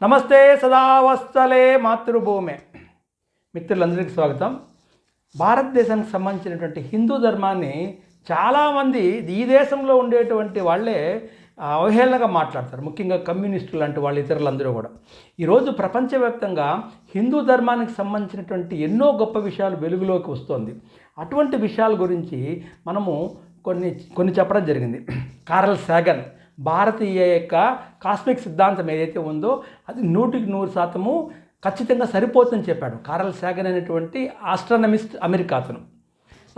నమస్తే సదావస్థలే మాతృభూమి మిత్రులందరికీ స్వాగతం. భారతదేశానికి సంబంధించినటువంటి హిందూ ధర్మాన్ని చాలామంది ఈ దేశంలో ఉండేటువంటి వాళ్ళే అవహేళనగా మాట్లాడతారు. ముఖ్యంగా కమ్యూనిస్టులు లాంటి వాళ్ళు, ఇతరులందరూ కూడా. ఈరోజు ప్రపంచవ్యాప్తంగా హిందూ ధర్మానికి సంబంధించినటువంటి ఎన్నో గొప్ప విషయాలు వెలుగులోకి వస్తుంది. అటువంటి విషయాల గురించి మనము కొన్ని చెప్పడం జరిగింది. కార్ల్ సాగన్ భారతీయ యొక్క కాస్మిక్ సిద్ధాంతం ఏదైతే ఉందో అది 100% ఖచ్చితంగా సరిపోతుందని చెప్పాడు. కార్ల్ సాగన్ అనేటువంటి ఆస్ట్రానమిస్ట్, అమెరికా అతను.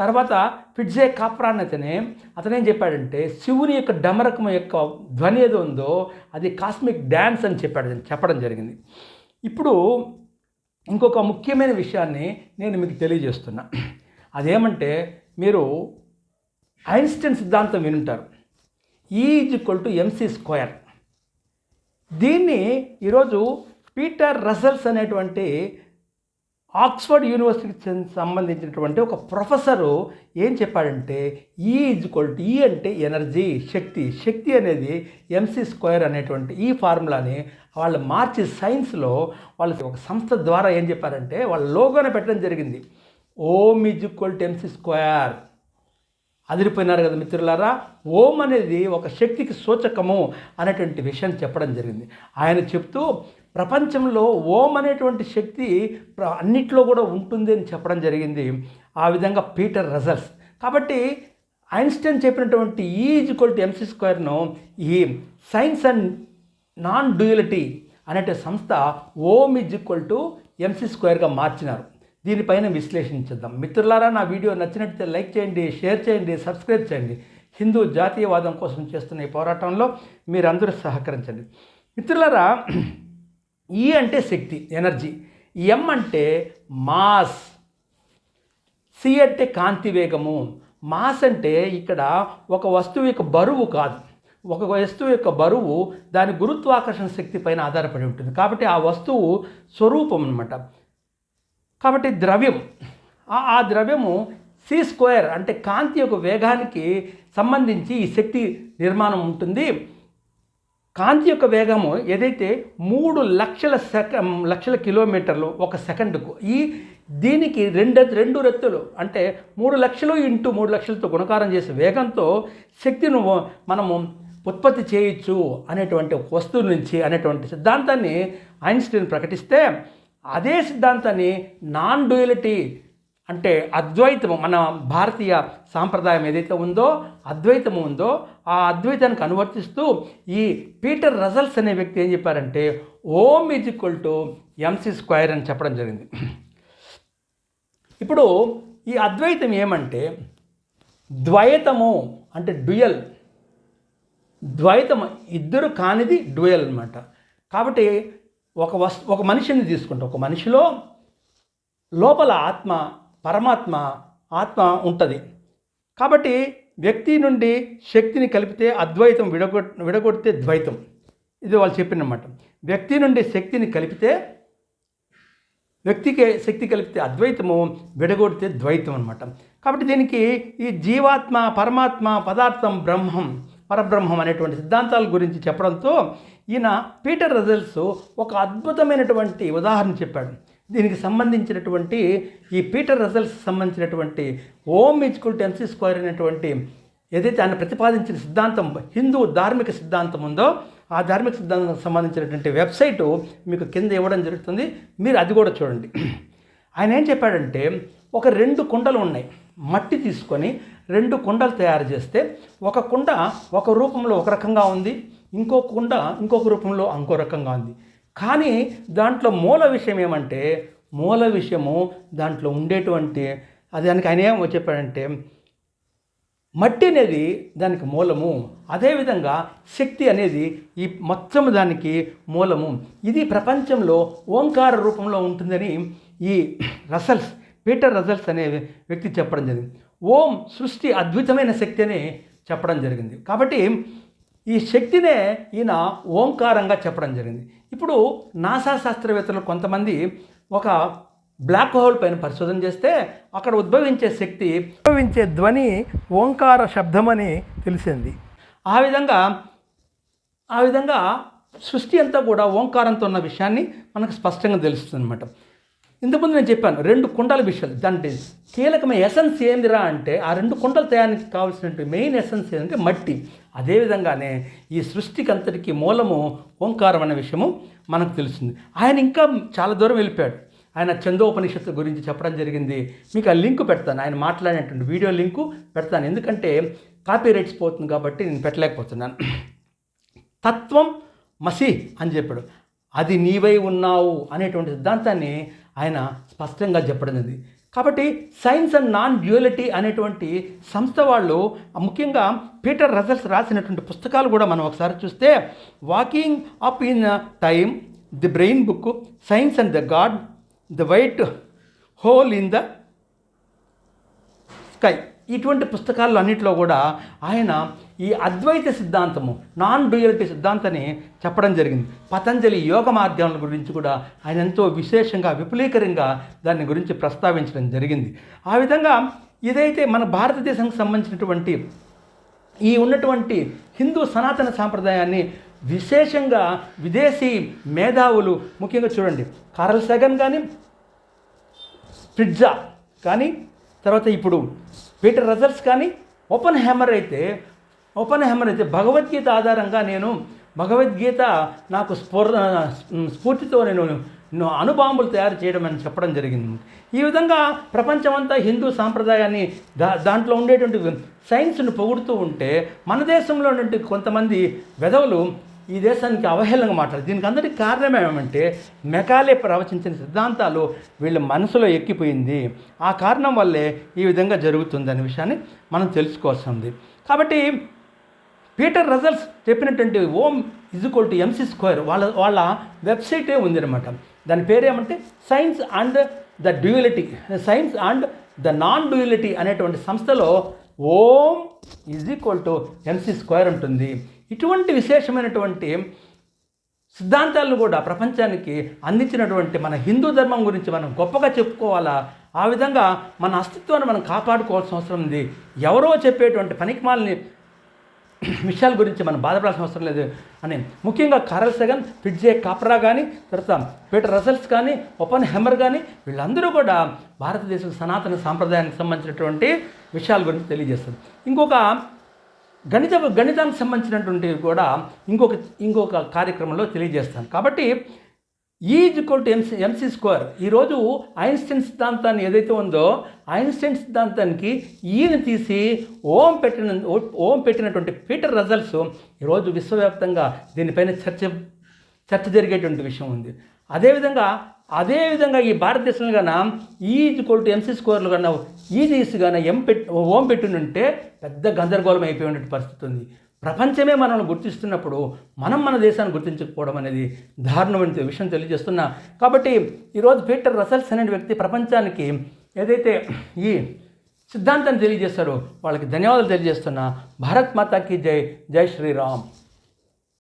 తర్వాత ఫిట్జే కాప్రాన్ అతనేం చెప్పాడంటే శివుని యొక్క డమరకం యొక్క ధ్వని ఏదో ఉందో అది కాస్మిక్ డ్యాన్స్ అని చెప్పడం జరిగింది. ఇప్పుడు ఇంకొక ముఖ్యమైన విషయాన్ని నేను మీకు తెలియజేస్తున్నా. అదేమంటే మీరు ఐన్స్టీన్ సిద్ధాంతం వినుంటారు. E=mc². దీన్ని ఈరోజు పీటర్ రసెల్స్ అనేటువంటి ఆక్స్ఫర్డ్ యూనివర్సిటీకి సంబంధించినటువంటి ఒక ప్రొఫెసరు ఏం చెప్పాడంటే E అంటే ఎనర్జీ, శక్తి అనేది mc² అనేటువంటి ఈ ఫార్ములాని వాళ్ళు మార్చి సైన్స్లో వాళ్ళకి ఒక సంస్థ ద్వారా ఏం చెప్పారంటే వాళ్ళ లోగోనే పెట్టడం జరిగింది. ఓం mc². అదిరిపోయినారు కదా మిత్రులారా. ఓం అనేది ఒక శక్తికి సూచకము అనేటువంటి విషయం చెప్పడం జరిగింది. ఆయన చెప్తూ ప్రపంచంలో ఓం అనేటువంటి శక్తి అన్నిట్లో కూడా ఉంటుంది అని చెప్పడం జరిగింది. ఆ విధంగా పీటర్ రసెల్స్. కాబట్టి ఐన్స్టైన్ చెప్పినటువంటి E=mc²ను ఈ సైన్స్ అండ్ నాన్ డ్యూయలిటీ అనే సంస్థ ఓం mc²గా మార్చినారు. దీనిపైన విశ్లేషించుద్దాం. మిత్రులారా, నా వీడియో నచ్చినట్లయితే లైక్ చేయండి, షేర్ చేయండి, సబ్స్క్రైబ్ చేయండి. హిందూ జాతీయవాదం కోసం చేస్తున్న ఈ పోరాటంలో మీరందరూ సహకరించండి. మిత్రులారా, ఈ అంటే శక్తి, ఎనర్జీ. ఎం అంటే మాస్. సి అంటే కాంతి వేగము. మాస్ అంటే ఇక్కడ ఒక వస్తువు యొక్క బరువు కాదు. ఒక వస్తువు యొక్క బరువు దాని గురుత్వాకర్షణ శక్తి పైన ఆధారపడి ఉంటుంది. కాబట్టి ఆ వస్తువు స్వరూపం అన్నమాట. కాబట్టి ద్రవ్యం, ఆ ద్రవ్యము c² అంటే కాంతి యొక్క వేగానికి సంబంధించి ఈ శక్తి నిర్మాణం ఉంటుంది. కాంతి యొక్క వేగము ఏదైతే 3 లక్షల కిలోమీటర్లు ఒక సెకండుకు, దీనికి రెండు రెత్తులు అంటే 3 లక్షలు ఇంటూ 3 లక్షలతో గుణకారం చేసే వేగంతో శక్తిని మనము ఉత్పత్తి చేయొచ్చు అనేటువంటి వస్తువు నుంచి అనేటువంటి సిద్ధాంతాన్ని ఐన్స్టీన్ ప్రకటిస్తే, అదే సిద్ధాంతాన్ని నాన్ డ్యూయలిటీ అంటే అద్వైతము, మన భారతీయ సాంప్రదాయం ఏదైతే ఉందో అద్వైతము ఉందో ఆ అద్వైతానికి అనువర్తిస్తూ ఈ పీటర్ రసెల్స్ అనే వ్యక్తి ఏం చెప్పారంటే ఓం mc² అని చెప్పడం జరిగింది. ఇప్పుడు ఈ అద్వైతం ఏమంటే ద్వైతము అంటే డ్యూయల్. ద్వైతం ఇద్దరు కానిది డ్యూయల్ అన్నమాట. కాబట్టి ఒక మనిషిని తీసుకుంటే ఒక మనిషిలో లోపల ఆత్మ, పరమాత్మ, ఆత్మ ఉంటుంది. కాబట్టి వ్యక్తి నుండి శక్తిని కలిపితే అద్వైతం, విడగొడితే ద్వైతం. ఇది వాళ్ళు చెప్పినమాట. వ్యక్తి నుండి శక్తిని కలిపితే, వ్యక్తికి శక్తి కలిపితే అద్వైతము, విడగొడితే ద్వైతం అన్నమాట. కాబట్టి దీనికి ఈ జీవాత్మ, పరమాత్మ, పదార్థం, పరబ్రహ్మం అనేటువంటి సిద్ధాంతాల గురించి చెప్పడంతో ఈయన పీటర్ రసెల్స్ ఒక అద్భుతమైనటువంటి ఉదాహరణ చెప్పాడు. దీనికి సంబంధించినటువంటి ఈ పీటర్ రసెల్స్ సంబంధించినటువంటి ఓం mc² అనేటువంటి ఏదైతే ఆయన ప్రతిపాదించిన సిద్ధాంతం హిందూ ధార్మిక సిద్ధాంతం ఉందో ఆ ధార్మిక సిద్ధాంతానికి సంబంధించినటువంటి వెబ్సైటు మీకు కింద ఇవ్వడం జరుగుతుంది. మీరు అది కూడా చూడండి. ఆయన ఏం చెప్పాడంటే ఒక 2 కుండలు ఉన్నాయి. మట్టి తీసుకొని 2 కుండలు తయారు చేస్తే ఒక కుండ ఒక రూపంలో ఒక రకంగా ఉంది, ఇంకో కుండ ఇంకొక రూపంలో ఇంకో రకంగా ఉంది. కానీ దాంట్లో మూల విషయం ఏమంటే దాంట్లో ఉండేటువంటి దానికి ఆయన ఏమో చెప్పాడంటే మట్టి అనేది దానికి మూలము, అదేవిధంగా శక్తి అనేది ఈ మొత్తం దానికి మూలము. ఇది ప్రపంచంలో ఓంకార రూపంలో ఉంటుందని ఈ పీటర్ రసెల్స్ అనే వ్యక్తి చెప్పడం జరిగింది. ఓం సృష్టి అద్భుతమైన శక్తి అని చెప్పడం జరిగింది. కాబట్టి ఈ శక్తినే ఈయన ఓంకారంగా చెప్పడం జరిగింది. ఇప్పుడు నాసా శాస్త్రవేత్తలు కొంతమంది ఒక బ్లాక్ హోల్ పైన పరిశోధన చేస్తే అక్కడ ఉద్భవించే ధ్వని ఓంకార శబ్దమని తెలిసింది. ఆ విధంగా సృష్టి అంతా కూడా ఓంకారంతో ఉన్న విషయాన్ని మనకు స్పష్టంగా తెలుస్తుంది అనమాట. ఇంతకుముందు నేను చెప్పాను 2 కుండల విషయాలు. దాంట్లో కీలకమైన ఎసెన్స్ ఏందిరా అంటే ఆ 2 కుండల తయారీకి కావాల్సినటువంటి మెయిన్ ఎసెన్స్ ఏంటంటే మట్టి. అదేవిధంగానే ఈ సృష్టికి అంతటికి మూలము ఓంకారం అనే విషయము మనకు తెలుస్తుంది. ఆయన ఇంకా చాలా దూరం వెళ్ళిపోయాడు. ఆయన ఛందోపనిషత్తు గురించి చెప్పడం జరిగింది. మీకు ఆ లింకు పెడతాను, ఆయన మాట్లాడినటువంటి వీడియో లింకు పెడతాను. ఎందుకంటే కాపీ రైట్స్ పోతుంది కాబట్టి నేను పెట్టలేకపోతున్నాను. తత్వం మసి అని చెప్పాడు, అది నీవై ఉన్నావు అనేటువంటి సిద్ధాంతాన్ని ఆయన స్పష్టంగా చెప్పడం జరిగింది. కాబట్టి సైన్స్ అండ్ నాన్ డ్యూయలిటీ అనేటువంటి సంస్థ వాళ్ళు ముఖ్యంగా పీటర్ రసల్స్ రాసినటువంటి పుస్తకాలు కూడా మనం ఒకసారి చూస్తే, walking up in time, the brain book, science and the God, the white whole in the sky, ఇటువంటి పుస్తకాల్లో అన్నింటిలో కూడా ఆయన ఈ అద్వైత సిద్ధాంతము, నాన్ డ్యూయలిటీ సిద్ధాంతాన్ని చెప్పడం జరిగింది. పతంజలి యోగ మార్గాల గురించి కూడా ఆయన ఎంతో విశేషంగా విపులీకరంగా దాని గురించి ప్రస్తావించడం జరిగింది. ఆ విధంగా ఇదైతే మన భారతదేశానికి సంబంధించినటువంటి ఈ ఉన్నటువంటి హిందూ సనాతన సాంప్రదాయాన్ని విశేషంగా విదేశీ మేధావులు, ముఖ్యంగా చూడండి కార్ల్ సగన్ కానీ, ఫ్రిట్జా కానీ, తర్వాత ఇప్పుడు పీటర్ రసల్స్ కానీ, ఓపెన్ హ్యామర్ అయితే భగవద్గీత ఆధారంగా నేను భగవద్గీత నాకు స్ఫూర్తితో నేను అణుబాంబులు తయారు చేయడం అని చెప్పడం జరిగింది. ఈ విధంగా ప్రపంచమంతా హిందూ సాంప్రదాయాన్ని దాంట్లో ఉండేటువంటి సైన్స్ను పొగుడుతూ ఉంటే మన దేశంలో ఉన్నటువంటి కొంతమంది వెధవులు ఈ దేశానికి అవహేళనగా మాట్లాడారు. దీనికి అందరికీ కారణం ఏమంటే మెకాలే ప్రవచించిన సిద్ధాంతాలు వీళ్ళ మనసులో ఎక్కిపోయింది. ఆ కారణం వల్లే ఈ విధంగా జరుగుతుంది అనే విషయాన్ని మనం తెలుసుకోవాల్సి ఉంది. కాబట్టి పీటర్ రసల్స్ చెప్పినటువంటి ఓం =MC², వాళ్ళ వెబ్సైటే ఉందన్నమాట. దాని పేరేమంటే science and the duality, science and the non duality అనేటువంటి సంస్థలో ఓం MC² ఉంటుంది. ఇటువంటి విశేషమైనటువంటి సిద్ధాంతాలను కూడా ప్రపంచానికి అందించినటువంటి మన హిందూ ధర్మం గురించి మనం గొప్పగా చెప్పుకోవాలా. ఆ విధంగా మన అస్తిత్వాన్ని మనం కాపాడుకోవాల్సిన అవసరం ఉంది. ఎవరో చెప్పేటువంటి పనికిమాలని విషయాల గురించి మనం బాధపడాల్సిన అవసరం లేదు అని ముఖ్యంగా కార్ల్ సగన్, ఫ్రిట్జే కాప్రా కానీ, తర్వాత పీటర్ రసల్స్ కానీ, ఓపెన్ హ్యామర్ కానీ వీళ్ళందరూ కూడా భారతదేశం సనాతన సాంప్రదాయానికి సంబంధించినటువంటి విషయాల గురించి తెలియజేస్తారు. ఇంకొక గణితానికి సంబంధించినటువంటి కూడా ఇంకొక కార్యక్రమంలో తెలియజేస్తాను. కాబట్టి MC². ఈరోజు ఐన్స్టైన్ సిద్ధాంతాన్ని ఏదైతే ఉందో ఐన్స్టైన్ సిద్ధాంతానికి ఈయన తీసి ఓం పెట్టినటువంటి పీటర్ రసల్స్ ఈరోజు విశ్వవ్యాప్తంగా దీనిపైన చర్చ జరిగేటువంటి విషయం ఉంది. అదేవిధంగా ఈ భారతదేశంలో కన్నా MC² కన్నా తీసి కానీ ఓం పెట్టినుంటే పెద్ద గందరగోళం అయిపోయినటువంటి పరిస్థితి ఉంది. ప్రపంచమే మనల్ని గుర్తిస్తున్నప్పుడు మనం మన దేశాన్ని గుర్తించకపోవడం అనేది దారుణమైన విషయం తెలియజేస్తున్నా. కాబట్టి ఈరోజు పీటర్ రసల్స్ అనే వ్యక్తి ప్రపంచానికి ఏదైతే ఈ సిద్ధాంతాన్ని తెలియజేస్తారో వాళ్ళకి ధన్యవాదాలు తెలియజేస్తున్నా. భారత్ మాతాకి జై, జై శ్రీరామ్.